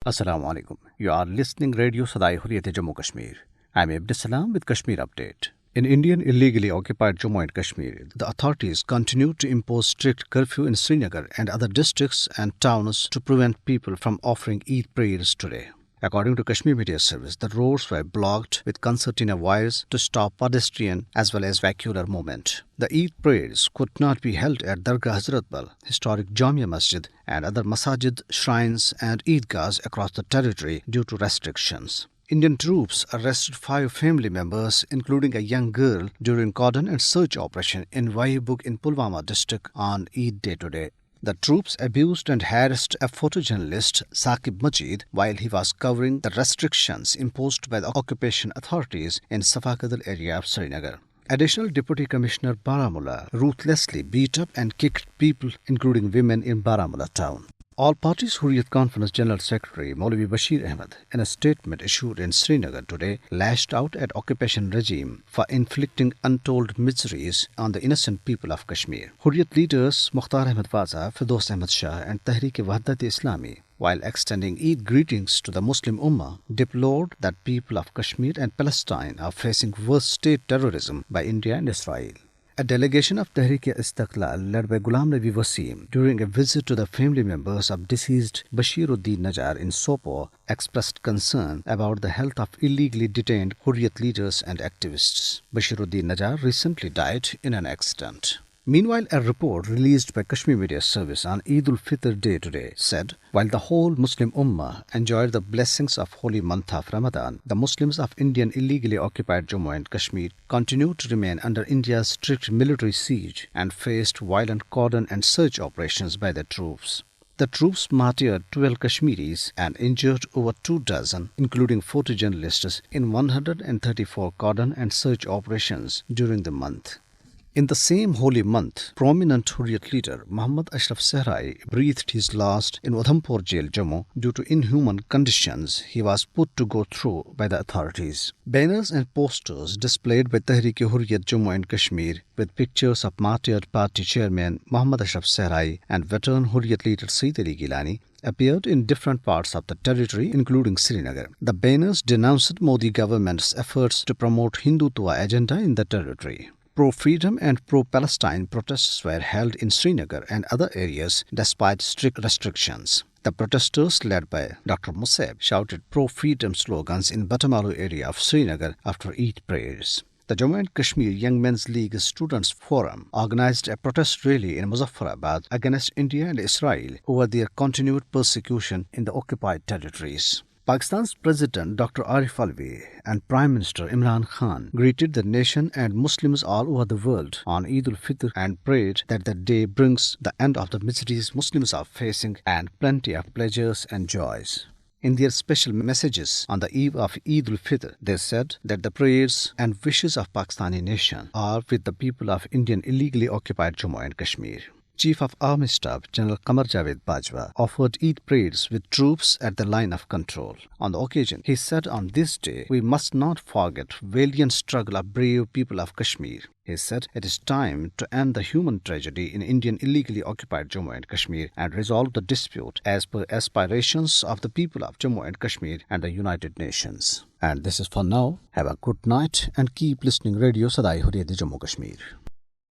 Assalamu alaikum. You are listening Radio Sadai Hurriyat Jammu Kashmir. I am Abdus Salam with Kashmir Update. In Indian illegally occupied Jammu and Kashmir, the authorities continue to impose strict curfew in Srinagar and other districts and towns to prevent people from offering Eid prayers today. According to Kashmir Media Service, the roads were blocked with concertina wires to stop pedestrian as well as vehicular movement. The Eid prayers could not be held at Dargah Hazratbal, historic Jamia Masjid, and other masajid, shrines and Eidgahs across the territory due to restrictions. Indian troops arrested 5 family members, including a young girl, during cordon and search operation in Wahibug in Pulwama district on Eid day today. The troops abused and harassed a photojournalist, Saqib Majid, while he was covering the restrictions imposed by the occupation authorities in Safakadal area of Srinagar. Additional Deputy Commissioner Baramulla ruthlessly beat up and kicked people, including women, in Baramulla town. All Parties Hurriyat Conference General Secretary Maulvi Bashir Ahmed, in a statement issued in Srinagar today, lashed out at occupation regime for inflicting untold miseries on the innocent people of Kashmir. Hurriyat leaders Mukhtar Ahmed Waza, Firdaus Ahmed Shah and Tehreek-e-Wahdat-e-Islami, while extending Eid greetings to the Muslim Ummah, deplored that people of Kashmir and Palestine are facing worse state terrorism by India and Israel. A delegation of Tehreek-e-Istiqlal led by Ghulam Nabi Wasim, during a visit to the family members of deceased Bashiruddin Najjar in Sopore, expressed concern about the health of illegally detained Hurriyat leaders and activists. Bashiruddin Najjar recently died in an accident. Meanwhile, a report released by Kashmir Media Service on Eid ul-Fitr Day today said, while the whole Muslim Ummah enjoyed the blessings of holy month of Ramadan, the Muslims of Indian illegally occupied Jammu and Kashmir continued to remain under India's strict military siege and faced violent cordon and search operations by the troops. The troops martyred 12 Kashmiris and injured over 2 dozen, including photojournalists, in 134 cordon and search operations during the month. In the same holy month, prominent Hurriyat leader Muhammad Ashraf Sehrai breathed his last in Udhampur jail, Jammu, due to inhuman conditions he was put to go through by the authorities. Banners and posters displayed by Tehreek-e-Hurriyat Jammu and Kashmir with pictures of martyred party chairman Muhammad Ashraf Sehrai and veteran Hurriyat leader Sayyid Ali Gilani appeared in different parts of the territory, including Srinagar. The banners denounced Modi government's efforts to promote Hindutva agenda in the territory. Pro-freedom and pro-Palestine protests were held in Srinagar and other areas despite strict restrictions. The protesters, led by Dr. Musab, shouted pro-freedom slogans in Batamalu area of Srinagar after Eid prayers. The Jammu and Kashmir Young Men's League Students Forum organized a protest rally in Muzaffarabad against India and Israel over their continued persecution in the occupied territories. Pakistan's President Dr. Arif Alvi and Prime Minister Imran Khan greeted the nation and Muslims all over the world on Eid ul-Fitr and prayed that the day brings the end of the miseries Muslims are facing and plenty of pleasures and joys. In their special messages on the eve of Eid ul-Fitr, they said that the prayers and wishes of Pakistani nation are with the people of Indian illegally occupied Jammu and Kashmir. Chief of Army Staff General Qamar Javed Bajwa offered Eid prayers with troops at the line of control. On the occasion, he said, on this day, we must not forget valiant struggle of brave people of Kashmir. He said, it is time to end the human tragedy in Indian illegally occupied Jammu and Kashmir and resolve the dispute as per aspirations of the people of Jammu and Kashmir and the United Nations. And this is for now. Have a good night and keep listening Radio Sadai Hurriyat Jammu Kashmir.